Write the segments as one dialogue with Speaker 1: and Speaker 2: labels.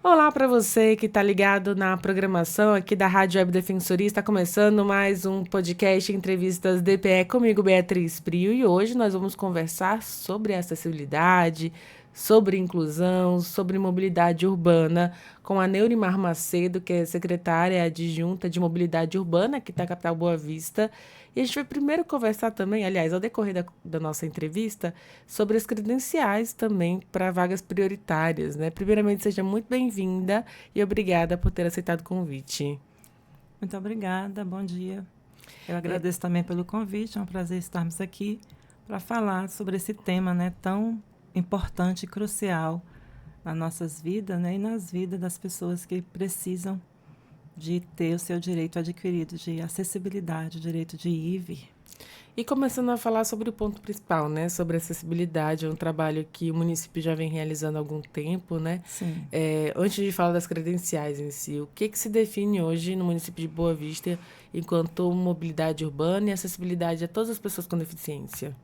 Speaker 1: Olá para você que está ligado na programação aqui da Rádio Web Defensoria. Está começando mais um podcast Entrevistas DPE comigo, Beatriz Prio. E hoje nós vamos conversar sobre acessibilidade, sobre inclusão, sobre mobilidade urbana com a Neurimar Macedo, que é secretária adjunta de mobilidade urbana aqui da capital Boa Vista. E a gente vai primeiro conversar também, aliás, ao decorrer da nossa entrevista, sobre as credenciais também para vagas prioritárias, né? Primeiramente, seja muito bem-vinda e obrigada por ter aceitado o convite.
Speaker 2: Muito obrigada, bom dia. Eu agradeço também pelo convite, é um prazer estarmos aqui para falar sobre esse tema, né, tão importante e crucial nas nossas vidas, né, e nas vidas das pessoas que precisam de ter o seu direito adquirido de acessibilidade, o direito de ir e vir.
Speaker 1: E começando a falar sobre o ponto principal, né? Sobre acessibilidade, é um trabalho que o município já vem realizando há algum tempo, né?
Speaker 2: Sim.
Speaker 1: Antes de falar das credenciais em si, o que se define hoje no município de Boa Vista enquanto mobilidade urbana e acessibilidade a todas as pessoas com deficiência?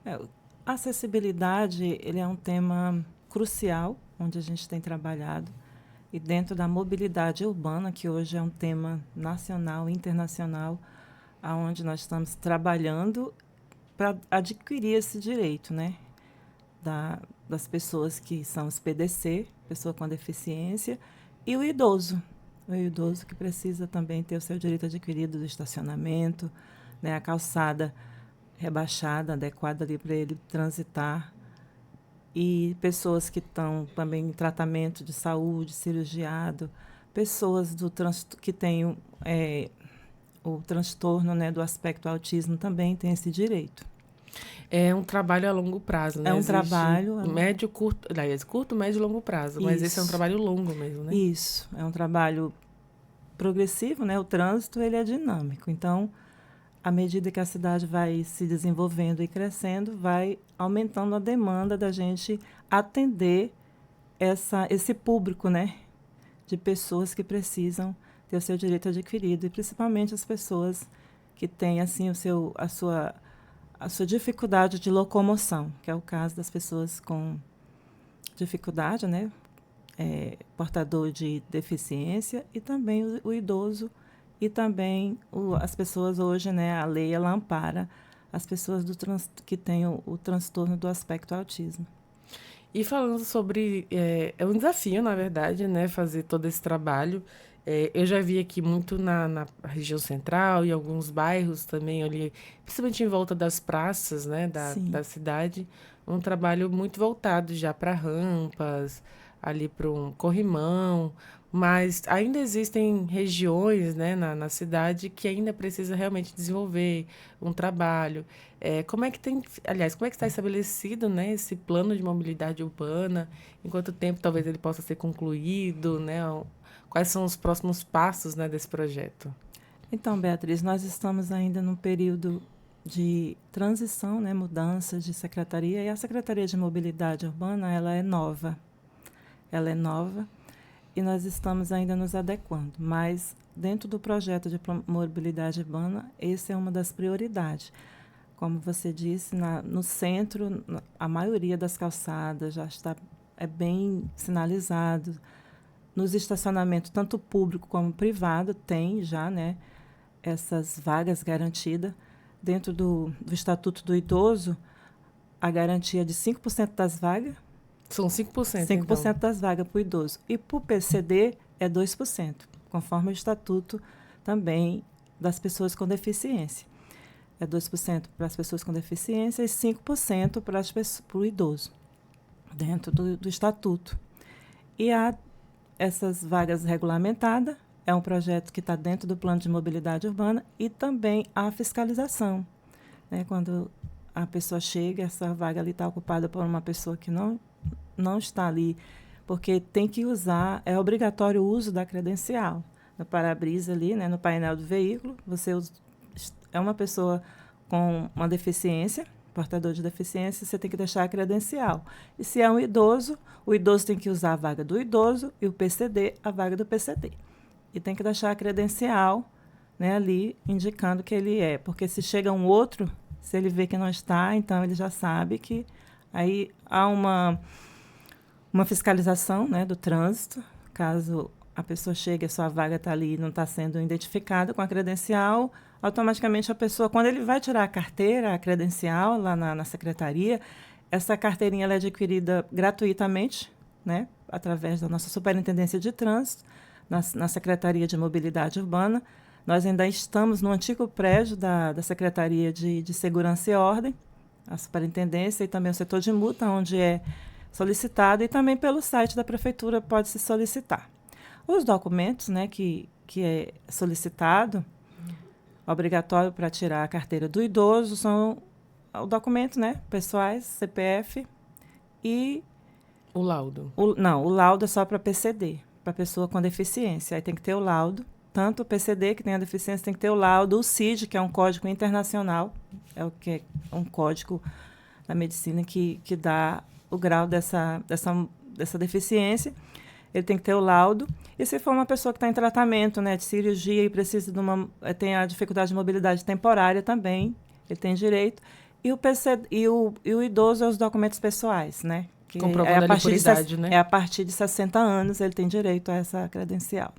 Speaker 2: A acessibilidade, ele é um tema crucial, onde a gente tem trabalhado, e dentro da mobilidade urbana, que hoje é um tema nacional e internacional, aonde nós estamos trabalhando para adquirir esse direito, né, das pessoas que são os PDC, pessoa com deficiência, e o idoso que precisa também ter o seu direito adquirido do estacionamento, né, a calçada rebaixada, adequada ali para ele transitar, e pessoas que estão também em tratamento de saúde, cirurgiado, pessoas que têm o transtorno, né, do aspecto autismo também têm esse direito.
Speaker 1: É um trabalho a longo prazo,
Speaker 2: É
Speaker 1: né?
Speaker 2: um
Speaker 1: Existe
Speaker 2: trabalho.
Speaker 1: médio, curto, aliás, curto, médio e longo prazo, mas esse é um
Speaker 2: Isso,
Speaker 1: trabalho longo mesmo, né?
Speaker 2: isso. É um trabalho progressivo, né? O trânsito ele é dinâmico. Então, à medida que a cidade vai se desenvolvendo e crescendo, vai aumentando a demanda da gente atender esse público, né? De pessoas que precisam ter o seu direito adquirido, e principalmente as pessoas que têm assim a sua dificuldade de locomoção, que é o caso das pessoas com dificuldade, né, portador de deficiência, e também o idoso, e também as pessoas hoje, né, a lei ela ampara as pessoas que têm o transtorno do aspecto autismo.
Speaker 1: E falando sobre. É um desafio, na verdade, né? Fazer todo esse trabalho. Eu já vi aqui muito na região central e alguns bairros também ali, principalmente em volta das praças, né? Da
Speaker 2: Sim.
Speaker 1: cidade, um trabalho muito voltado já para rampas, ali para um corrimão. Mas ainda existem regiões, né, na cidade que ainda precisa realmente desenvolver um trabalho. Como é que tem, aliás, como é que está estabelecido, né, esse plano de mobilidade urbana? Em quanto tempo talvez ele possa ser concluído, né? Quais são os próximos passos, né, desse projeto?
Speaker 2: Então, Beatriz, nós estamos ainda num período de transição, né, mudança de secretaria, e a Secretaria de Mobilidade Urbana ela é nova. Ela é nova e nós estamos ainda nos adequando, mas dentro do projeto de mobilidade urbana, essa é uma das prioridades. Como você disse, no centro, a maioria das calçadas já está bem sinalizado. Nos estacionamentos, tanto público como privado, tem já, né, essas vagas garantidas. Dentro do Estatuto do Idoso, a garantia de 5% das vagas.
Speaker 1: São 5%,
Speaker 2: cinco por
Speaker 1: então.
Speaker 2: cento das vagas para o idoso. E para o PCD é 2%, conforme o Estatuto também das pessoas com deficiência. É 2% para as pessoas com deficiência e 5% para o idoso, dentro do Estatuto. E há essas vagas regulamentadas, é um projeto que está dentro do plano de mobilidade urbana, e também a fiscalização. Né? Quando a pessoa chega, essa vaga ali está ocupada por uma pessoa que não está ali, porque tem que usar, é obrigatório o uso da credencial. No para-brisa ali, né, no painel do veículo, é uma pessoa com uma deficiência, portador de deficiência, você tem que deixar a credencial. E se é um idoso, o idoso tem que usar a vaga do idoso e o PCD, a vaga do PCD. E tem que deixar a credencial, né, ali, indicando que ele é. Porque se chega um outro, se ele vê que não está, então ele já sabe que aí há uma fiscalização, né, do trânsito, caso a pessoa chegue, a sua vaga está ali e não está sendo identificada com a credencial, automaticamente a pessoa, quando ele vai tirar a carteira, a credencial lá na secretaria, essa carteirinha ela é adquirida gratuitamente, né, através da nossa Superintendência de Trânsito, na Secretaria de Mobilidade Urbana. Nós ainda estamos no antigo prédio da Secretaria de Segurança e Ordem, a Superintendência e também o setor de multa, onde é solicitado, e também pelo site da Prefeitura pode-se solicitar. Os documentos, né, que é solicitado, obrigatório para tirar a carteira do idoso, são o documento, né, pessoais, CPF e...
Speaker 1: O laudo.
Speaker 2: O laudo é só para PCD, para pessoa com deficiência. Aí tem que ter o laudo, tanto o PCD, que tem a deficiência, tem que ter o laudo, o CID, que é um código internacional, é o que é um código da medicina que dá o grau dessa deficiência. Ele tem que ter o laudo. E se for uma pessoa que está em tratamento, né, de cirurgia e precisa tem a dificuldade de mobilidade temporária também, ele tem direito. E o idoso é os documentos pessoais, né? Que
Speaker 1: comprovando a por idade, né?
Speaker 2: É a partir de 60 anos ele tem direito a essa credencial.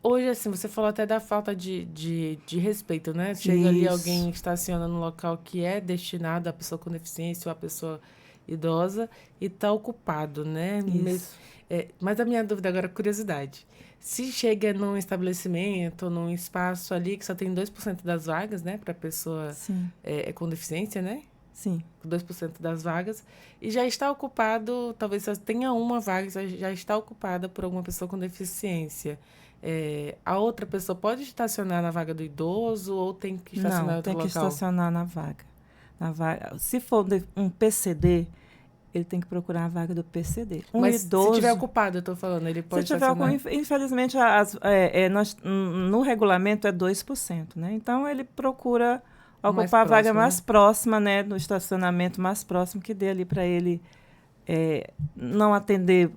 Speaker 1: Hoje, assim, você falou até da falta de respeito, né? Chega ali alguém que estaciona no local que é destinado à pessoa com deficiência ou à pessoa idosa e está ocupado, né? Mas a minha dúvida agora, curiosidade. Se chega num estabelecimento, num espaço ali que só tem 2% das vagas, né? Para pessoa com deficiência, né?
Speaker 2: Sim.
Speaker 1: 2% das vagas. E já está ocupado, talvez só tenha uma vaga, já está ocupada por alguma pessoa com deficiência. A outra pessoa pode estacionar na vaga do idoso ou tem que estacionar em outro local?
Speaker 2: Não, tem que estacionar na vaga. Se for um PCD, ele tem que procurar a vaga do PCD.
Speaker 1: Mas
Speaker 2: idoso,
Speaker 1: se tiver ocupado, eu estou falando, ele pode estacionar?
Speaker 2: Infelizmente, no regulamento é 2%, né? Então, ele procura ocupar a vaga mais próxima, né? No estacionamento mais próximo, que dê ali para ele não atender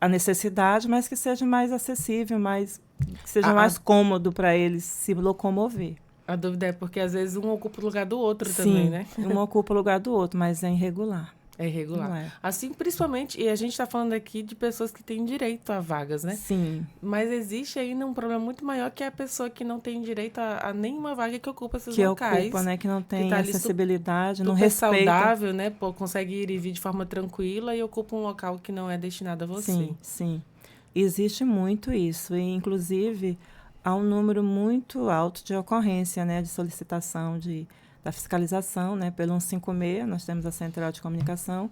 Speaker 2: a necessidade, mas que seja mais acessível, que seja mais cômodo para ele se locomover.
Speaker 1: A dúvida é porque, às vezes, um ocupa o lugar do outro também, né?
Speaker 2: Um ocupa o lugar do outro, mas é irregular.
Speaker 1: É irregular. Assim, principalmente, e a gente está falando aqui de pessoas que têm direito a vagas, né?
Speaker 2: Sim.
Speaker 1: Mas existe ainda um problema muito maior, que é a pessoa que não tem direito a nenhuma vaga que ocupa esses locais.
Speaker 2: Que ocupa, né? Que não tem acessibilidade, não
Speaker 1: respeita. Saudável, né? Consegue ir e vir de forma tranquila e ocupa um local que não é destinado a você.
Speaker 2: Sim. Existe muito isso. E, inclusive, há um número muito alto de ocorrência, né? De solicitação da fiscalização, né, pelo 156, nós temos a central de comunicação,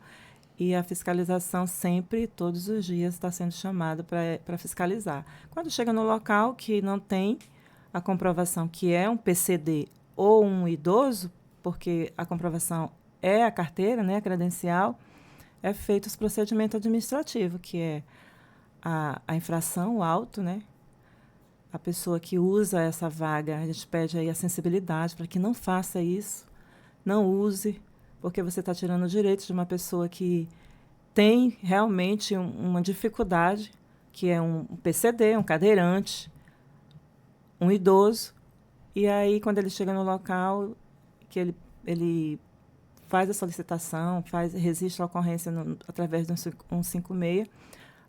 Speaker 2: e a fiscalização sempre, todos os dias, está sendo chamada para fiscalizar. Quando chega no local que não tem a comprovação que é um PCD ou um idoso, porque a comprovação é a carteira, né, a credencial, é feito os procedimentos administrativos, que é a infração, o auto, né? A pessoa que usa essa vaga, a gente pede aí a sensibilidade para que não faça isso, não use, porque você está tirando os direitos de uma pessoa que tem realmente uma dificuldade, que é um PCD, um cadeirante, um idoso. E aí, quando ele chega no local, que ele faz a solicitação, registra a ocorrência através do 156,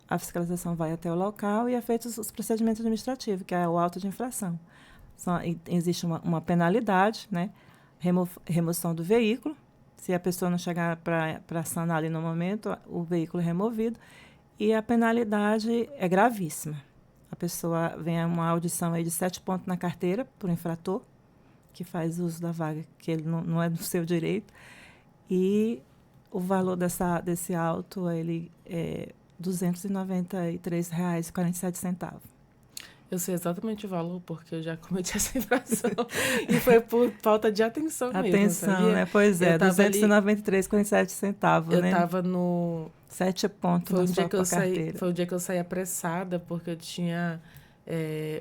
Speaker 2: a fiscalização vai até o local e é feito os procedimentos administrativos, que é o auto de infração. Existe uma penalidade, né? Remoção do veículo. Se a pessoa não chegar para sanar ali no momento, o veículo é removido. E a penalidade é gravíssima. A pessoa vem a uma audição aí de 7 pontos na carteira por infrator, que faz uso da vaga, que ele não é do seu direito. E o valor desse auto, ele é R$ 293,47.
Speaker 1: Eu sei exatamente o valor, porque eu já cometi essa infração. E foi por falta de atenção mesmo,
Speaker 2: Atenção, né? Pois é, R$ 293,47, né?
Speaker 1: Eu estava no...
Speaker 2: 7 pontos na sua carteira.
Speaker 1: Foi o dia que eu saí apressada, porque eu tinha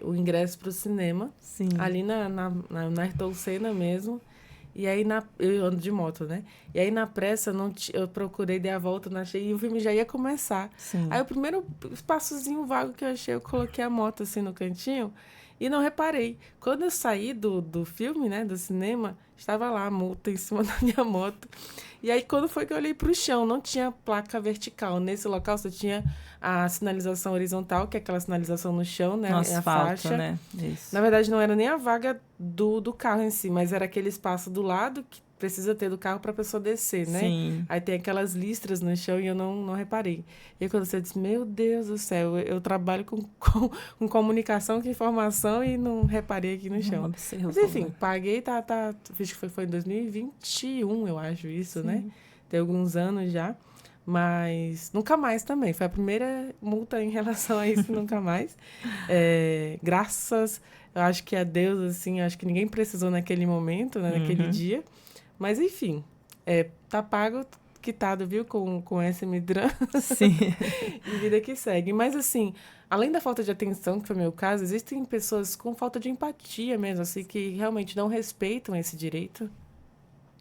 Speaker 1: o ingresso para o cinema.
Speaker 2: Sim.
Speaker 1: Ali na Ayrton Senna mesmo. E aí, eu ando de moto, né? E aí, na pressa, eu procurei, dei a volta, não achei, e o filme já ia começar.
Speaker 2: Sim.
Speaker 1: Aí, o primeiro passozinho vago que eu achei, eu coloquei a moto, assim, no cantinho, E não reparei. Quando eu saí do filme, né, do cinema, estava lá a multa em cima da minha moto. E aí, quando foi que eu olhei para o chão, não tinha placa vertical. Nesse local só tinha a sinalização horizontal, que é aquela sinalização no chão, né,
Speaker 2: No
Speaker 1: é a
Speaker 2: asfalto,
Speaker 1: faixa.
Speaker 2: né? Isso.
Speaker 1: Na verdade, não era nem a vaga do carro em si, mas era aquele espaço do lado que precisa ter do carro para a pessoa descer, né?
Speaker 2: Sim.
Speaker 1: Aí tem aquelas listras no chão e eu não reparei. E aí, quando você disse, meu Deus do céu, eu trabalho com comunicação, com informação e não reparei aqui no
Speaker 2: Não
Speaker 1: chão.
Speaker 2: observou,
Speaker 1: Mas enfim,
Speaker 2: né?
Speaker 1: paguei, acho que foi em 2021, eu acho isso, né?
Speaker 2: Sim.
Speaker 1: Tem alguns anos já. Mas nunca mais também. Foi a primeira multa em relação a isso, nunca mais. Graças, eu acho que a Deus, assim, acho que ninguém precisou naquele momento, né, naquele
Speaker 2: Uhum.
Speaker 1: dia. Mas, enfim, tá pago, quitado, viu, com essa Midran
Speaker 2: Sim.
Speaker 1: e vida que segue. Mas, assim, além da falta de atenção, que foi o meu caso, existem pessoas com falta de empatia mesmo, assim, que realmente não respeitam esse direito.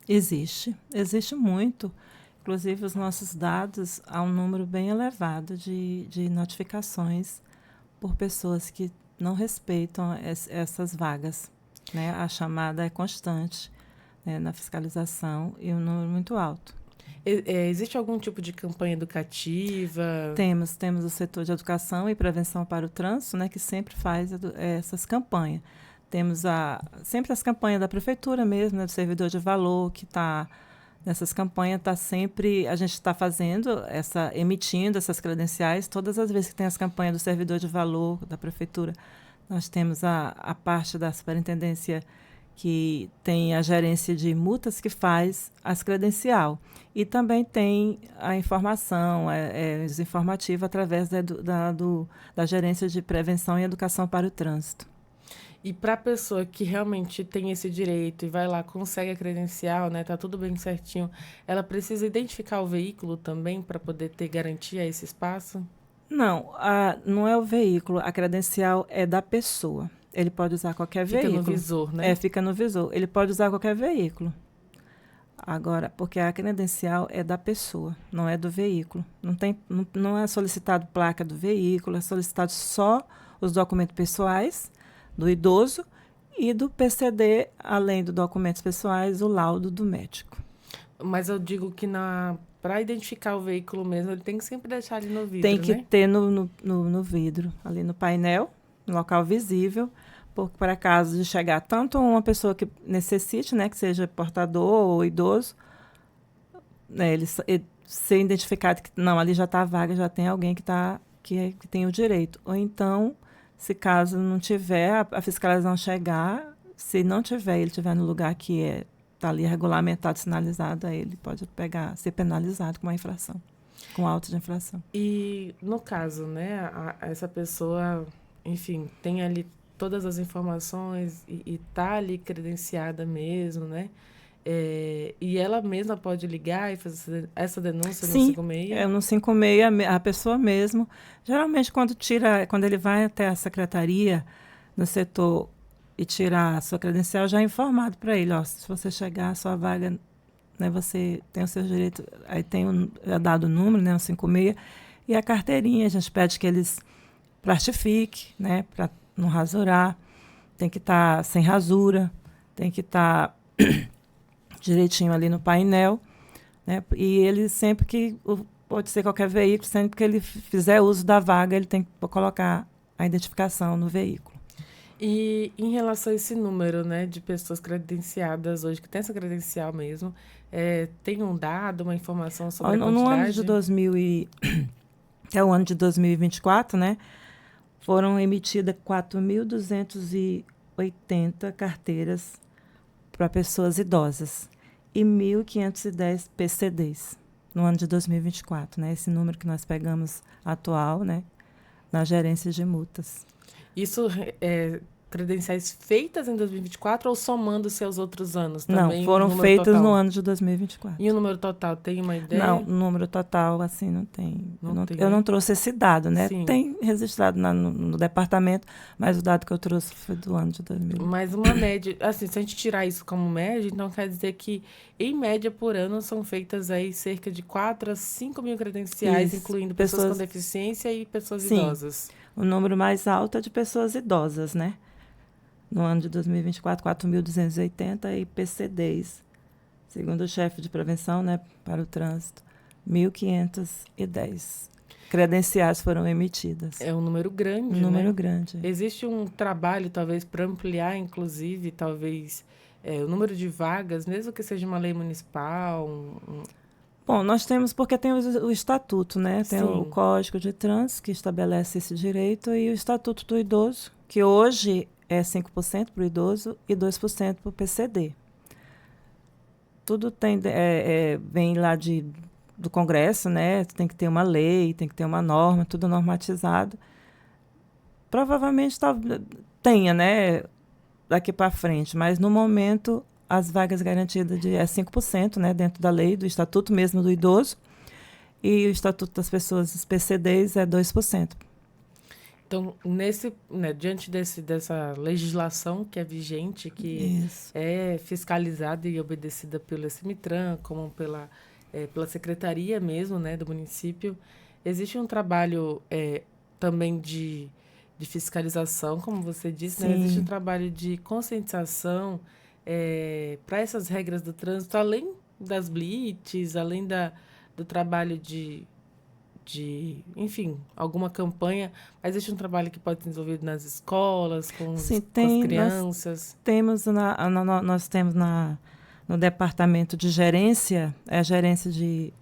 Speaker 2: Existe muito. Inclusive, os nossos dados, há um número bem elevado de notificações por pessoas que não respeitam essas vagas, né? A chamada é constante, né, na fiscalização e um número muito alto.
Speaker 1: Existe algum tipo de campanha educativa?
Speaker 2: Temos o setor de educação e prevenção para o trânsito, né, que sempre faz essas campanhas. Temos sempre as campanhas da prefeitura mesmo, né, do servidor de valor, que está nessas campanhas, a gente está emitindo essas credenciais, todas as vezes que tem as campanhas do servidor de valor da prefeitura, nós temos a parte da superintendência que tem a gerência de multas que faz as credencial. E também tem a informação, os informativos através da gerência de prevenção e educação para o trânsito.
Speaker 1: E para a pessoa que realmente tem esse direito e vai lá, consegue a credencial, né, tá tudo bem certinho, ela precisa identificar o veículo também para poder ter garantia a esse espaço?
Speaker 2: Não, não é o veículo, a credencial é da pessoa. Ele pode usar qualquer
Speaker 1: Fica
Speaker 2: veículo.
Speaker 1: no visor, né?
Speaker 2: Fica no visor. Ele pode usar qualquer veículo. Agora, porque a credencial é da pessoa, não é do veículo. Não é solicitado placa do veículo, é solicitado só os documentos pessoais do idoso e do PCD, além dos documentos pessoais, o laudo do médico.
Speaker 1: Mas eu digo que para identificar o veículo mesmo, ele tem que sempre deixar ali no vidro,
Speaker 2: Tem que
Speaker 1: né?
Speaker 2: ter no vidro, ali no painel, no local visível, para caso de chegar tanto uma pessoa que necessite, né, que seja portador ou idoso, né, ele ser identificado que não, ali já está a vaga, já tem alguém que tem o direito. Ou então, se caso não tiver, a fiscalização chegar, se não tiver, ele estiver no lugar que está ali regulamentado, sinalizado, aí ele pode ser penalizado com uma infração, com auto de infração.
Speaker 1: E no caso, né, essa pessoa, enfim, tem ali todas as informações e tá ali credenciada mesmo, né? E ela mesma pode ligar e fazer essa denúncia no
Speaker 2: Sim,
Speaker 1: 56?
Speaker 2: no 56, a pessoa mesmo, geralmente quando ele vai até a secretaria no setor e tirar a sua credencial, já é informado para ele, ó, se você chegar, a sua vaga, né, você tem o seu direito, aí é dado o número, né, o 56, e a carteirinha, a gente pede que eles plastifiquem, né, para não rasurar, tem que estar sem rasura, tem que estar direitinho ali no painel, né, e ele sempre que, pode ser qualquer veículo, sempre que ele fizer uso da vaga, ele tem que colocar a identificação no veículo.
Speaker 1: E em relação a esse número, né, de pessoas credenciadas hoje, que tem essa credencial mesmo, tem um dado, uma informação sobre a quantidade?
Speaker 2: No ano de até o ano de 2024, né, foram emitidas 4.280 carteiras para pessoas idosas e 1.510 PCDs no ano de 2024, né, esse número que nós pegamos atual, né, na gerência de multas.
Speaker 1: Isso credenciais feitas em 2024 ou somando-se aos outros anos também?
Speaker 2: Não, foram feitas no ano de 2024.
Speaker 1: E o número total, tem uma ideia?
Speaker 2: Não, o número total, assim, não tem. Eu
Speaker 1: né?
Speaker 2: não trouxe esse dado, né?
Speaker 1: Sim.
Speaker 2: Tem registrado no departamento, mas o dado que eu trouxe foi do ano de 2000.
Speaker 1: Mas uma média, assim, se a gente tirar isso como média, então quer dizer que, em média, por ano, são feitas aí cerca de 4 a 5 mil credenciais,
Speaker 2: Isso,
Speaker 1: incluindo pessoas com deficiência e pessoas
Speaker 2: Sim.
Speaker 1: idosas.
Speaker 2: O número mais alto é de pessoas idosas, né? No ano de 2024, 4.280 e PCDs, segundo o chefe de prevenção, né, para o trânsito, 1.510 credenciais foram emitidas.
Speaker 1: É um número grande,
Speaker 2: Um número
Speaker 1: né?
Speaker 2: grande.
Speaker 1: Existe um trabalho, talvez, para ampliar, inclusive, talvez, o número de vagas, mesmo que seja uma lei municipal?
Speaker 2: Bom, nós temos, porque tem o estatuto, né? Tem o
Speaker 1: Sim.
Speaker 2: Código de Trânsito, que estabelece esse direito, e o Estatuto do Idoso, que hoje é 5% para o idoso e 2% para o PCD. Tudo vem lá do Congresso, né? Tem que ter uma lei, tem que ter uma norma, tudo normatizado. Provavelmente tenha, né? Daqui para frente, mas no momento as vagas garantidas é 5%, né? Dentro da lei, do Estatuto mesmo do Idoso, e o Estatuto das Pessoas PCDs é 2%.
Speaker 1: Então, diante dessa legislação que é vigente, que
Speaker 2: Isso.
Speaker 1: é fiscalizada e obedecida pelo CEMITRAN, como pela secretaria mesmo, né, do município, existe um trabalho também de fiscalização, como você disse, né? Existe um
Speaker 2: Sim.
Speaker 1: trabalho de conscientização para essas regras do trânsito, além das blitz, além do trabalho enfim, alguma campanha, mas existe um trabalho que pode ser desenvolvido nas escolas,
Speaker 2: Sim,
Speaker 1: com as
Speaker 2: nós
Speaker 1: crianças.
Speaker 2: temos nós temos no departamento de gerência, a gerência de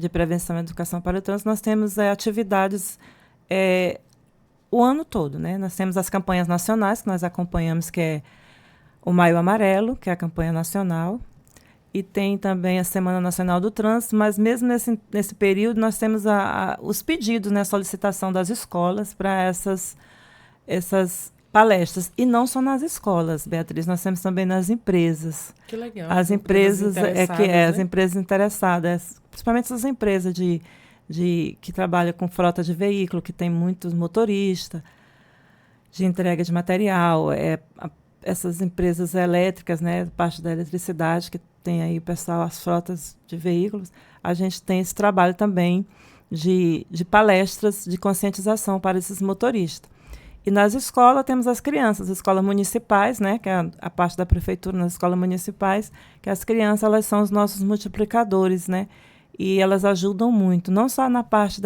Speaker 2: prevenção e educação para o trânsito, nós temos atividades o ano todo, né? Nós temos as campanhas nacionais que nós acompanhamos, que é o Maio Amarelo, que é a campanha nacional, e tem também a Semana Nacional do Trânsito, mas mesmo nesse período nós temos os pedidos, né, a solicitação das escolas para essas palestras. E não só nas escolas, Beatriz, nós temos também nas empresas.
Speaker 1: Que legal,
Speaker 2: As
Speaker 1: as empresas
Speaker 2: empresas
Speaker 1: interessadas,
Speaker 2: as
Speaker 1: né?
Speaker 2: empresas interessadas, principalmente essas empresas que trabalham com frota de veículo, que tem muitos motoristas, de entrega de material, essas empresas elétricas, né, parte da eletricidade, que tem aí o pessoal, as frotas de veículos, a gente tem esse trabalho também de palestras de conscientização para esses motoristas. E nas escolas temos as crianças, as escolas municipais, né, que é a parte da prefeitura nas escolas municipais, que as crianças elas são os nossos multiplicadores, né? E elas ajudam muito, não só na parte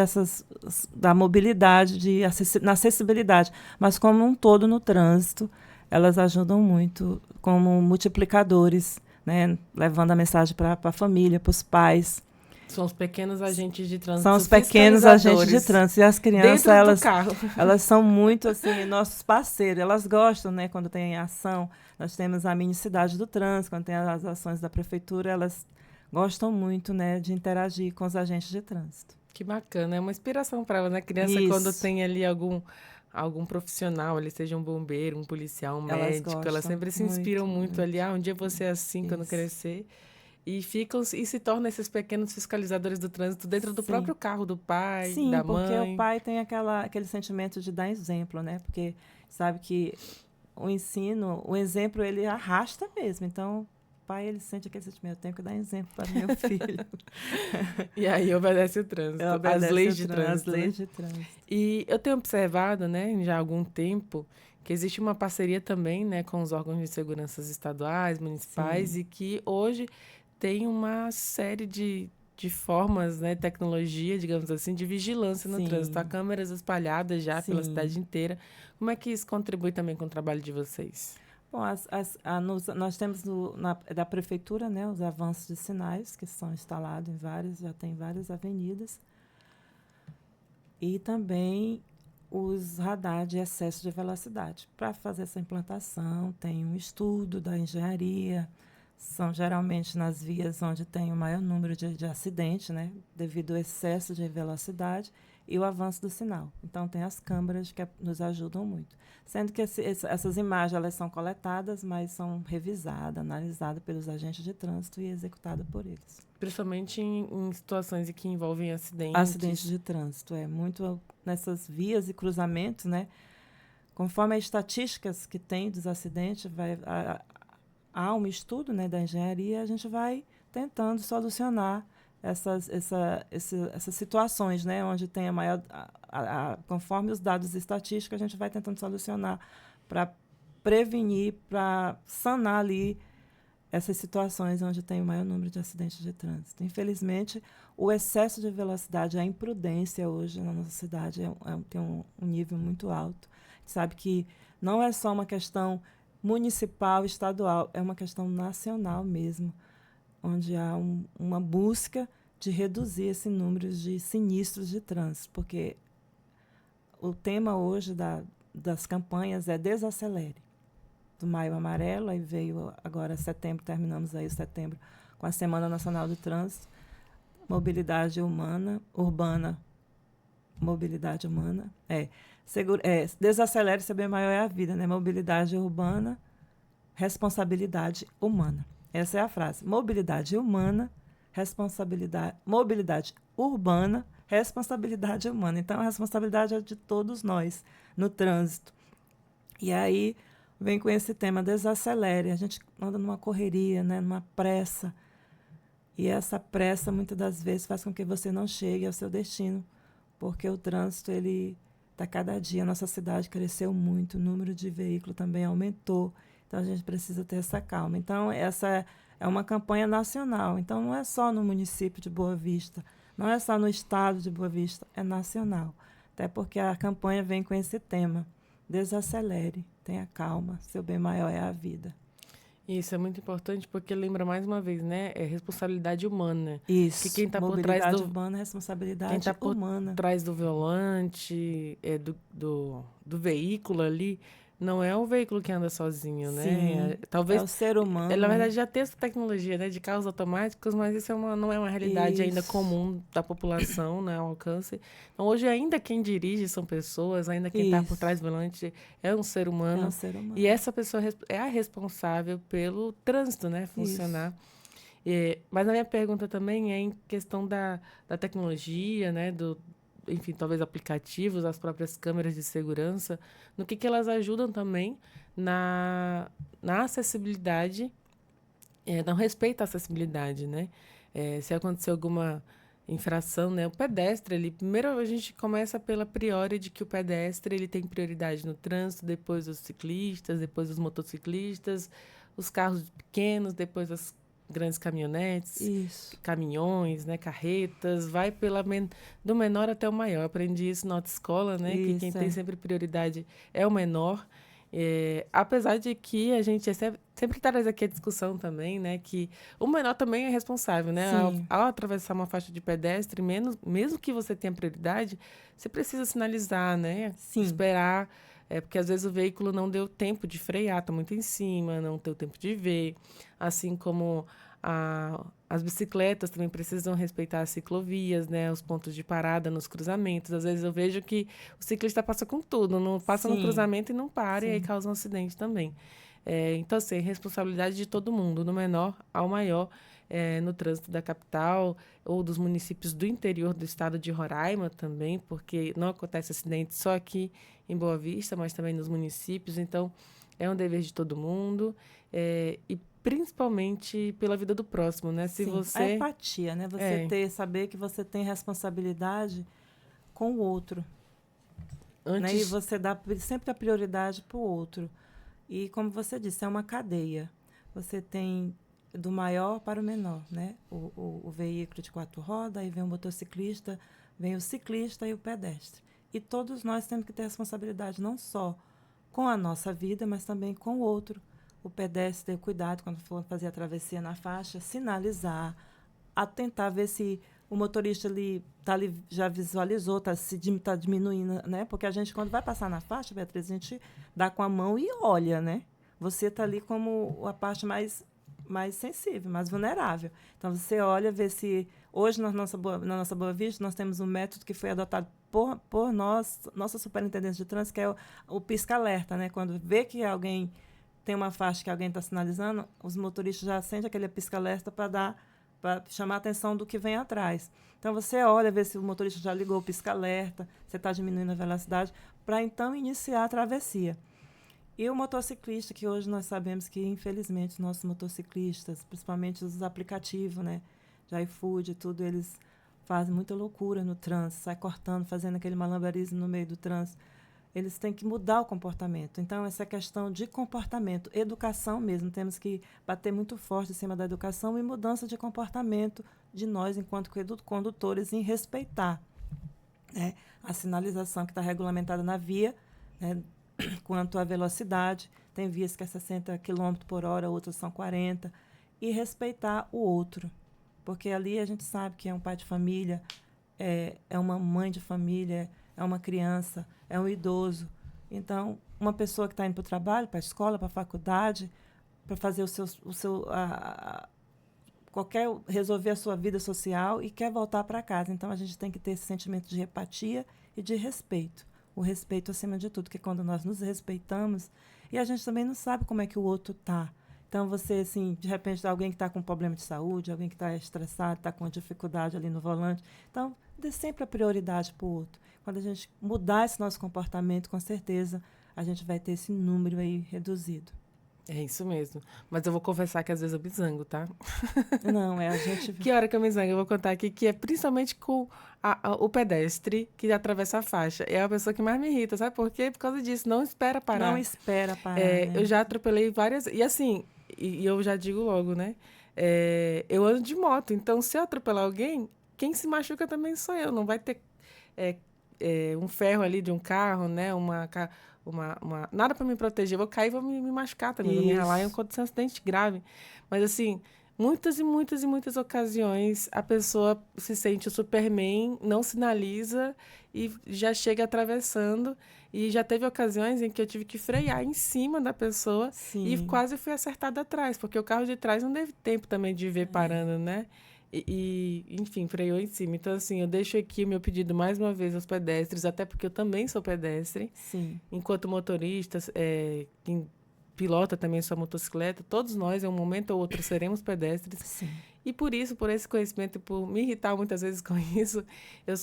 Speaker 2: da mobilidade, na acessibilidade, mas como um todo no trânsito, elas ajudam muito como multiplicadores, né? Levando a mensagem para a família, para os pais.
Speaker 1: São os pequenos agentes de
Speaker 2: São
Speaker 1: trânsito
Speaker 2: os pequenos agentes de
Speaker 1: fiscalizadores
Speaker 2: trânsito. E as crianças,
Speaker 1: dentro do carro.
Speaker 2: elas são muito assim, nossos parceiros. Elas gostam, né, quando tem ação. Nós temos a mini cidade do trânsito, quando tem as ações da prefeitura, elas gostam muito, né, de interagir com os agentes de trânsito.
Speaker 1: Que bacana, é uma inspiração para ela, né? Criança, quando
Speaker 2: Isso.
Speaker 1: tem ali algum profissional, ele seja um bombeiro, um policial, um
Speaker 2: Elas
Speaker 1: médico, elas
Speaker 2: gostam
Speaker 1: sempre se inspiram
Speaker 2: muito,
Speaker 1: muito ali.
Speaker 2: muito.
Speaker 1: Ah, um dia você é assim quando
Speaker 2: Isso.
Speaker 1: crescer. E se tornam esses pequenos fiscalizadores do trânsito dentro do
Speaker 2: Sim.
Speaker 1: próprio carro do pai,
Speaker 2: Sim,
Speaker 1: da
Speaker 2: porque o
Speaker 1: mãe.
Speaker 2: pai tem aquele sentimento de dar exemplo, né? Porque sabe que o ensino, o exemplo, ele arrasta mesmo. Então, o pai, ele sente aquele sentimento, eu tenho que dar exemplo para meu filho.
Speaker 1: E aí obedece o trânsito, as leis de
Speaker 2: As
Speaker 1: trânsito, né?
Speaker 2: leis de trânsito.
Speaker 1: E eu tenho observado, né, já há algum tempo, que existe uma parceria também, né, com os órgãos de segurança estaduais, municipais,
Speaker 2: Sim.
Speaker 1: e que hoje tem uma série de formas, né, tecnologia, digamos assim, de vigilância no trânsito. Há
Speaker 2: Sim.
Speaker 1: câmeras espalhadas já pela
Speaker 2: Sim.
Speaker 1: cidade inteira. Como é que isso contribui também com o trabalho de vocês?
Speaker 2: Bom, nós temos da prefeitura, né, os avanços de sinais que são instalados já tem várias avenidas. E também os radar de excesso de velocidade. Para fazer essa implantação, tem um estudo da engenharia, são geralmente nas vias onde tem o maior número de acidentes, né, devido ao excesso de velocidade e o avanço do sinal. Então, tem as câmeras que nos ajudam muito. Sendo que essas imagens elas são coletadas, mas são revisadas, analisadas pelos agentes de trânsito e executadas por eles.
Speaker 1: Principalmente em situações em que envolvem acidentes.
Speaker 2: Acidentes de trânsito, muito nessas vias e cruzamentos, né? Conforme as estatísticas que tem dos acidentes, há um estudo, né, da engenharia, a gente vai tentando solucionar essas situações, né, onde tem a maior... conforme os dados estatísticos, a gente vai tentando solucionar para prevenir, para sanar ali essas situações onde tem o maior número de acidentes de trânsito. Infelizmente, o excesso de velocidade, a imprudência hoje na nossa cidade tem um nível muito alto. A gente sabe que não é só uma questão municipal, estadual, é uma questão nacional mesmo, onde há uma busca de reduzir esse número de sinistros de trânsito, porque o tema hoje das campanhas é Desacelere. Do Maio Amarelo, aí veio agora setembro, terminamos aí setembro com a Semana Nacional do Trânsito, Mobilidade Urbana, Mobilidade Humana, desacelere, seu bem maior é a vida, né? Mobilidade urbana, responsabilidade humana. Essa é a frase. Mobilidade humana, mobilidade urbana, responsabilidade humana. Então, a responsabilidade é de todos nós no trânsito. E aí vem com esse tema, desacelere. A gente anda numa correria, né, numa pressa. E essa pressa, muitas das vezes, faz com que você não chegue ao seu destino, porque o trânsito, ele está cada dia. A nossa cidade cresceu muito, o número de veículos também aumentou. Então, a gente precisa ter essa calma. Então, essa é uma campanha nacional. Então, não é só no município de Boa Vista, não é só no estado de Boa Vista, é nacional. Até porque a campanha vem com esse tema. Desacelere, tenha calma, seu bem maior é a vida.
Speaker 1: Isso é muito importante porque lembra mais uma vez, né? É responsabilidade humana.
Speaker 2: Isso.
Speaker 1: Que quem está por
Speaker 2: Mobilidade
Speaker 1: trás do
Speaker 2: urbana, responsabilidade
Speaker 1: quem tá
Speaker 2: humana.
Speaker 1: por trás do volante, do veículo ali, não é o veículo que anda sozinho, né?
Speaker 2: Sim,
Speaker 1: Talvez
Speaker 2: é o ser humano.
Speaker 1: na verdade, já tem essa tecnologia, né, de carros automáticos, mas isso não é uma realidade ainda comum da população, né, ao alcance. Então, hoje, ainda quem dirige são pessoas, ainda quem está por trás do volante é um ser humano.
Speaker 2: É um ser humano.
Speaker 1: E essa pessoa é a responsável pelo trânsito, né, funcionar. Mas a minha pergunta também é em questão da tecnologia, né, enfim, talvez aplicativos, as próprias câmeras de segurança, no que elas ajudam também na acessibilidade, no respeito à acessibilidade, né? Se acontecer alguma infração, né? O pedestre, primeiro a gente começa pela priori de que o pedestre ele tem prioridade no trânsito, depois os ciclistas, depois os motociclistas, os carros pequenos, depois as grandes caminhonetes, caminhões, né, carretas, vai do menor até o maior. Eu aprendi isso na autoescola, né, que quem tem sempre prioridade é o menor. Apesar de que a gente sempre traz aqui a discussão também, né, que o menor também é responsável, né? Ao atravessar uma faixa de pedestre, mesmo que você tenha prioridade, você precisa sinalizar, né?
Speaker 2: Sim.
Speaker 1: Esperar, porque às vezes o veículo não deu tempo de frear, está muito em cima, não deu tempo de ver, assim como as bicicletas também precisam respeitar as ciclovias, né, os pontos de parada nos cruzamentos. Às vezes eu vejo que o ciclista passa com tudo, não passa no cruzamento e não para, e aí causa um acidente também. Então, assim, responsabilidade de todo mundo, do menor ao maior, no trânsito da capital ou dos municípios do interior do estado de Roraima também, porque não acontece acidente só aqui em Boa Vista, mas também nos municípios. Então, é um dever de todo mundo, e principalmente pela vida do próximo, né? Se você...
Speaker 2: A empatia, né? Você saber que você tem responsabilidade com o outro. Né? E você dá sempre a prioridade para o outro. E, como você disse, é uma cadeia. Você tem do maior para o menor, né? O veículo de 4 rodas, aí vem o motociclista, vem o ciclista e o pedestre. E todos nós temos que ter responsabilidade não só com a nossa vida, mas também com o outro. O pedestre ter cuidado quando for fazer a travessia na faixa, sinalizar, atentar ver se o motorista ali já visualizou, está diminuindo, né? Porque a gente, quando vai passar na faixa, Beatriz, a gente dá com a mão e olha, né? Você está ali como a parte mais sensível, mais vulnerável. Então, você olha, vê se... Hoje, na nossa Boa Vista, nós temos um método que foi adotado por nossa superintendência de trânsito, que é o pisca-alerta, né? Quando vê que alguém tem uma faixa que alguém está sinalizando, os motoristas já acendem aquele pisca-alerta para chamar a atenção do que vem atrás. Então, você olha, vê se o motorista já ligou o pisca-alerta, você está diminuindo a velocidade, para então iniciar a travessia. E o motociclista, que hoje nós sabemos que, infelizmente, os nossos motociclistas, principalmente os aplicativos, né, de iFood e tudo, eles fazem muita loucura no trânsito, sai cortando, fazendo aquele malabarismo no meio do trânsito. eles têm que mudar o comportamento. Então, essa questão de comportamento, educação mesmo, temos que bater muito forte em cima da educação e mudança de comportamento de nós, enquanto condutores, em respeitar, né, a sinalização que está regulamentada na via, né, quanto à velocidade. Tem vias que é 60 km por hora, outras são 40, e respeitar o outro. Porque ali a gente sabe que é um pai de família, é uma mãe de família, é uma criança, é um idoso. Então, uma pessoa que está indo para o trabalho, para a escola, para a faculdade, para fazer resolver a sua vida social e quer voltar para casa. Então, a gente tem que ter esse sentimento de empatia e de respeito. O respeito acima de tudo, que é quando nós nos respeitamos e a gente também não sabe como é que o outro está. Então, você, assim, de repente, alguém que está com problema de saúde, alguém que está estressado, está com dificuldade ali no volante. Então, dê sempre a prioridade para o outro. Quando a gente mudar esse nosso comportamento, com certeza, a gente vai ter esse número aí reduzido.
Speaker 1: É isso mesmo. Mas eu vou confessar que às vezes eu me zango, tá?
Speaker 2: Não, a gente...
Speaker 1: Que hora que eu me zango? Eu vou contar aqui que é principalmente com o pedestre que atravessa a faixa. É a pessoa que mais me irrita, sabe por quê? Por causa disso, não espera parar.
Speaker 2: Não espera parar, né?
Speaker 1: Eu já atropelei várias... E assim, e eu já digo logo, né? Eu ando de moto, então se eu atropelar alguém, quem se machuca também sou eu. Não vai ter um ferro ali de um carro, né? Nada para me proteger. Eu vou cair e vou me machucar também. Vou me ralar e acontecer um acidente grave. Mas assim, muitas e muitas e muitas ocasiões a pessoa se sente o Superman, não sinaliza e já chega atravessando. E já teve ocasiões em que eu tive que frear em cima da pessoa.
Speaker 2: Sim.
Speaker 1: E quase fui acertada atrás, porque o carro de trás não teve tempo também de ver parando, né? Enfim, freou em cima. Então, assim, eu deixo aqui o meu pedido mais uma vez aos pedestres, até porque eu também sou pedestre.
Speaker 2: Sim.
Speaker 1: Enquanto motorista, quem pilota também sua motocicleta, todos nós, em um momento ou outro, seremos pedestres.
Speaker 2: Sim.
Speaker 1: E por isso, por esse conhecimento, e por me irritar muitas vezes com isso,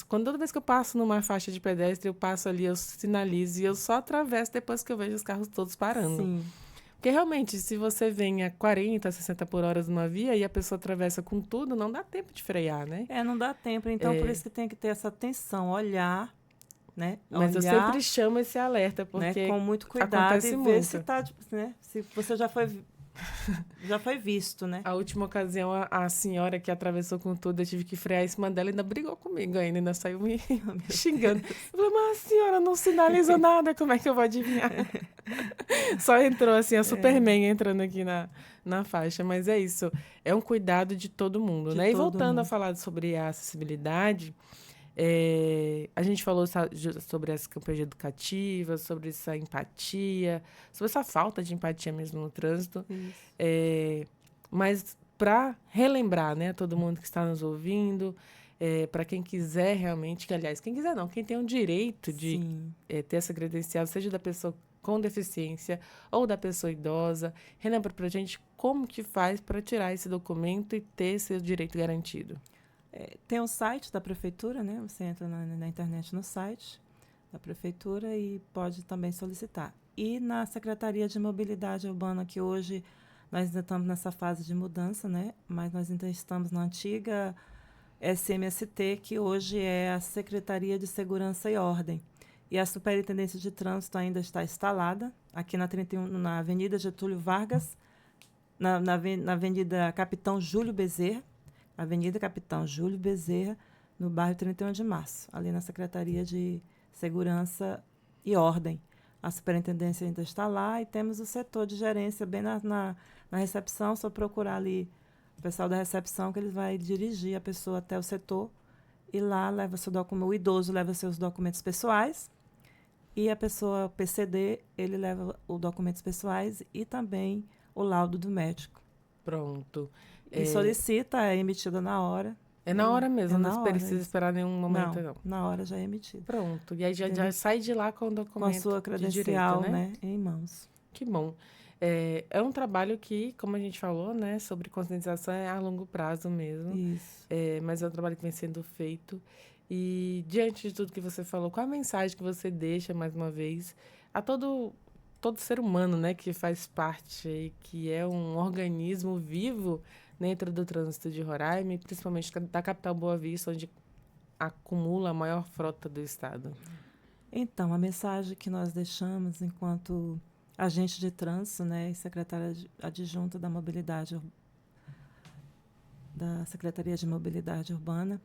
Speaker 1: toda vez que eu passo numa faixa de pedestre, eu passo ali, eu sinalizo e eu só atravesso depois que eu vejo os carros todos parando.
Speaker 2: Sim.
Speaker 1: Porque realmente, se você vem a 40, 60 por hora numa via e a pessoa atravessa com tudo, não dá tempo de frear, né?
Speaker 2: Não dá tempo. Então, por isso que tem que ter essa atenção, olhar, né?
Speaker 1: Mas
Speaker 2: olhar,
Speaker 1: eu sempre chamo esse alerta, porque
Speaker 2: né? Com muito cuidado
Speaker 1: acontece
Speaker 2: e
Speaker 1: muito.
Speaker 2: ver se tá, né? Se você já foi visto, né?
Speaker 1: A última ocasião, a senhora que atravessou com tudo, eu tive que frear em cima dela e ainda brigou comigo ainda saiu me xingando. Eu falei, mas a senhora não sinalizou nada, como é que eu vou adivinhar? Só entrou assim, a Superman entrando aqui na faixa, mas é isso, é um cuidado de todo mundo, né? E voltando a falar sobre a acessibilidade, a gente falou sobre as campanhas educativas, sobre essa empatia, sobre essa falta de empatia mesmo no trânsito. Mas para relembrar, né, todo mundo que está nos ouvindo, para quem quiser realmente, quem quiser não, quem tem o direito de ter essa credencial, seja da pessoa com deficiência ou da pessoa idosa, relembra para a gente como que faz para tirar esse documento e ter esse direito garantido.
Speaker 2: Tem um site da prefeitura, né? Você entra na internet no site da prefeitura e pode também solicitar. E na Secretaria de Mobilidade Urbana, que hoje nós ainda estamos nessa fase de mudança, né? Mas nós ainda estamos na antiga SMST, que hoje é a Secretaria de Segurança e Ordem. E a Superintendência de Trânsito ainda está instalada aqui na Avenida Getúlio Vargas, na Avenida Capitão Júlio Bezerra, Avenida Capitão Júlio Bezerra, no bairro 31 de Março, ali na Secretaria de Segurança e Ordem. A superintendência ainda está lá e temos o setor de gerência bem na recepção, só procurar ali o pessoal da recepção que ele vai dirigir a pessoa até o setor e lá leva seu documento, o idoso leva seus documentos pessoais e a pessoa PCD, ele leva os documentos pessoais e também o laudo do médico.
Speaker 1: Pronto.
Speaker 2: E solicita, é emitida na hora.
Speaker 1: É na hora mesmo, não precisa
Speaker 2: isso.
Speaker 1: esperar nenhum momento, não.
Speaker 2: Na hora já é emitido.
Speaker 1: Pronto. E aí já sai de lá com o documento
Speaker 2: com a sua credencial,
Speaker 1: de direito, né?
Speaker 2: Em mãos.
Speaker 1: Que bom. É um trabalho que, como a gente falou, né, sobre conscientização é a longo prazo mesmo.
Speaker 2: Isso.
Speaker 1: Mas é um trabalho que vem sendo feito. E diante de tudo que você falou, qual a mensagem que você deixa, mais uma vez, a todo ser humano, né, que faz parte aí, que é um organismo vivo dentro do trânsito de Roraima, principalmente da capital Boa Vista, onde acumula a maior frota do estado?
Speaker 2: Então, a mensagem que nós deixamos enquanto agente de trânsito, né, e secretária adjunta da Secretaria de Mobilidade Urbana,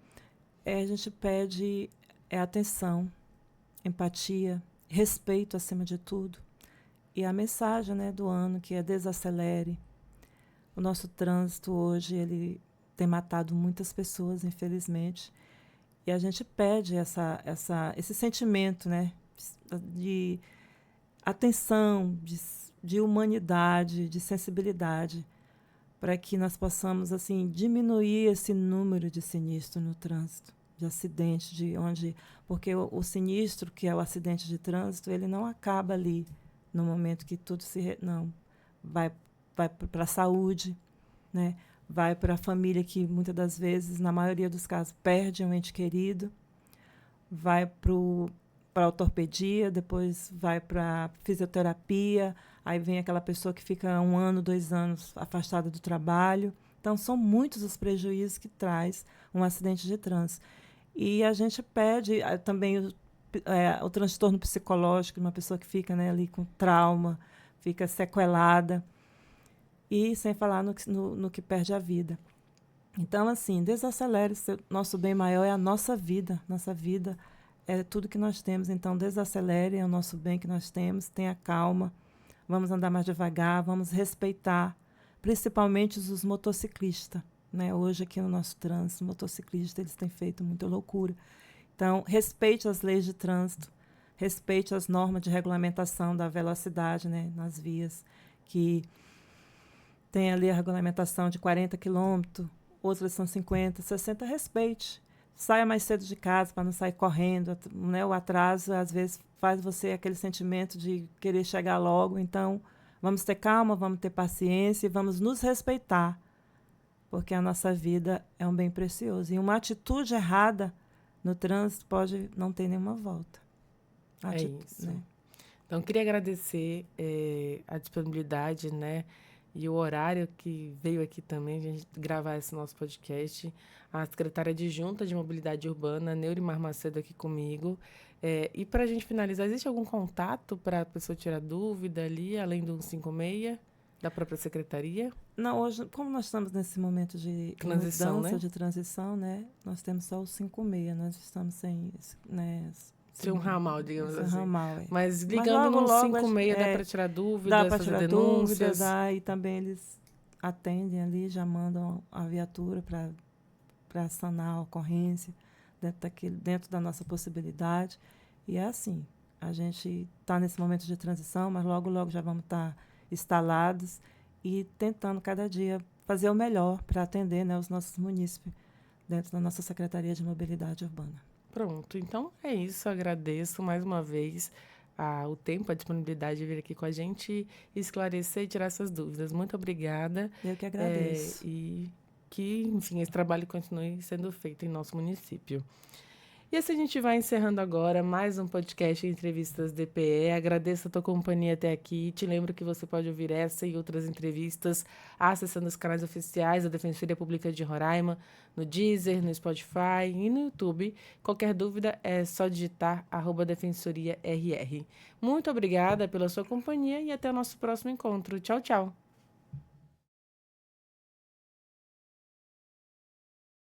Speaker 2: a gente pede atenção, empatia, respeito acima de tudo. E a mensagem, né, do ano, que é desacelere. O nosso trânsito hoje ele tem matado muitas pessoas, infelizmente. E a gente pede esse sentimento, né, de atenção, de humanidade, de sensibilidade, para que nós possamos assim diminuir esse número de sinistros no trânsito, de acidentes, porque o sinistro, que é o acidente de trânsito, ele não acaba ali no momento que tudo não vai para a saúde, né? Vai para a família que muitas das vezes, na maioria dos casos, perde um ente querido, vai para a ortopedia, depois vai para a fisioterapia, aí vem aquela pessoa que fica 1 ano, 2 anos afastada do trabalho. Então, são muitos os prejuízos que traz um acidente de trânsito. E a gente pede também o transtorno psicológico, uma pessoa que fica, né, ali com trauma, fica sequelada, e sem falar no que perde a vida. Então, assim, desacelere. Nosso bem maior é a nossa vida. Nossa vida é tudo que nós temos. Então, desacelere, é o nosso bem que nós temos. Tenha calma. Vamos andar mais devagar. Vamos respeitar, principalmente os motociclistas. Né? Hoje, aqui no nosso trânsito, os motociclistas eles têm feito muita loucura. Então, respeite as leis de trânsito. Respeite as normas de regulamentação da velocidade, né, nas vias, que tem ali a regulamentação de 40 quilômetros, outras são 50, 60, respeite. Saia mais cedo de casa para não sair correndo, né? O atraso, às vezes, faz você aquele sentimento de querer chegar logo. Então, vamos ter calma, vamos ter paciência e vamos nos respeitar, porque a nossa vida é um bem precioso. E uma atitude errada no trânsito pode não ter nenhuma volta.
Speaker 1: É isso. Né? Então, queria agradecer a disponibilidade, né? E o horário que veio aqui também, a gente gravar esse nosso podcast. A secretária adjunta de Mobilidade Urbana, Neurimar Macedo, aqui comigo. E para a gente finalizar, existe algum contato para a pessoa tirar dúvida ali, além do 156 da própria secretaria?
Speaker 2: Não, hoje, como nós estamos nesse momento de
Speaker 1: transição,
Speaker 2: mudança,
Speaker 1: né?
Speaker 2: de transição, né? Nós temos só o 56, nós estamos sem, né?
Speaker 1: Tem um ramal, digamos assim.
Speaker 2: Ramal,
Speaker 1: Mas ligando no 56 dá para tirar dúvidas,
Speaker 2: dá para tirar
Speaker 1: denúncias.
Speaker 2: Dúvidas, dá, e também eles atendem ali, já mandam a viatura para sanar a ocorrência dentro da nossa possibilidade. E é assim, a gente está nesse momento de transição, mas logo, logo já vamos estar instalados e tentando cada dia fazer o melhor para atender, né, os nossos munícipes dentro da nossa Secretaria de Mobilidade Urbana.
Speaker 1: Pronto, então é isso, agradeço mais uma vez o tempo, a disponibilidade de vir aqui com a gente esclarecer e tirar essas dúvidas. Muito obrigada.
Speaker 2: Eu que agradeço.
Speaker 1: E que, enfim, esse trabalho continue sendo feito em nosso município. E assim a gente vai encerrando agora mais um podcast Entrevistas DPE. Agradeço a tua companhia até aqui. Te lembro que você pode ouvir essa e outras entrevistas acessando os canais oficiais da Defensoria Pública de Roraima, no Deezer, no Spotify e no YouTube. Qualquer dúvida é só digitar @defensoriarr. Muito obrigada pela sua companhia e até o nosso próximo encontro. Tchau, tchau!